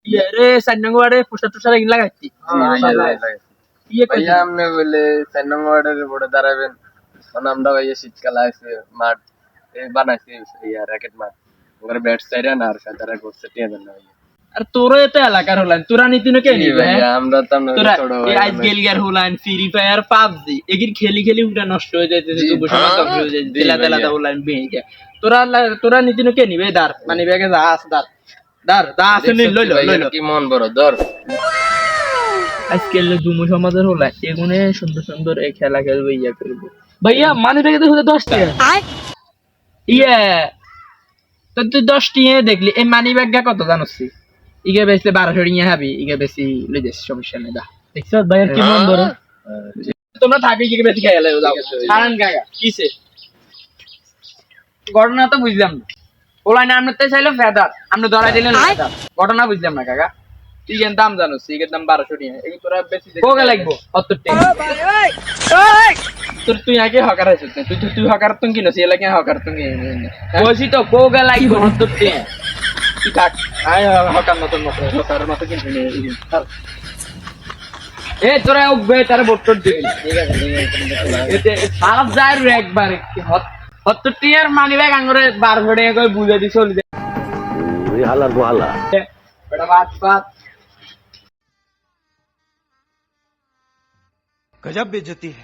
ইয়ে রে সাইনগোয়ারে poster toaster এগুলা লাগাইছি ইয়ে কই ভাইয়া আপনি বলে 4 নম্বর ওয়ার্ডের উপরে দাঁড়াবেন মানে আমরা ভাইয়া শীতকাল আছে মাঠ বানাইছি র্যাকেট মাঠ ওখানে ব্যাট সাইড না আর সাদারা করছে টিয়া দেন না ভাইয়া আর তোরা তো এলাকার হলান তোরা নীতিনো কে নিবে ভাইয়া আমরা তো আমরা তোরা ছোট এই আইস গেলগার হলান ফ্রি ফায়ার পাবজি এগির খেলি খেলি উটা নষ্ট হয়ে যাইতেছে তো বসে মাথা হয়ে যায় দিলা দিলা দা হলান বেঁকে তোরা নীতিনো কে নিবে দার মানে ব্যাগে যা আছে দার আছে লইলো কি মন বড় ধর আজকাল যুব সমাজের হলা এগুনে সুন্দর সুন্দর এই খেলা খেলবে ইয়া করবো ভাইয়া মানে ব্যাগে তো 10 টাকা ইয়ে তো তুই 10 টাকা দেখলি এই মানি ব্যাগটা কত জানোসি ইগে বেচলে 1200 টাকা হাবি ইগে বেশি লই যাস সমস্যা নেই দা দেখছ ভাইয়া কি মন ধরে তোমরা থাকি কি বেশি খেলা যাও কারণ কাকা কিসে ঘটনা তো বুঝলাম না ওলাই না আমরা তো চাইলো ফেদার আমরা ধরাই দিলেন ফেদার ঘটনা বুঝলাম না কাকা তুই কেন দাম জানো সিগের দাম 1200 টাকা এগুলো তোরা বেশি কোগা লাগবো 70 টাকা তোর তুই আগে হকার আছিস তুই হকার তুই কিনো সে লাগে হকার তুই বলছি তো কোগা লাগবো 70 টাকা তুই থাক আয় হকার মতন হকার মতো কিনবি এ তোরা উঠবে তারা ভোট দিবি ঠিক আছে এতে সারা যায় রে একবার 70 টাকার মানি ব্যাগ আঙ্গুরে 1200 টাকা করে বুঝে দি চলে যায় ওই হালার গোহালা এটা বাত गजब बेइज्जती है।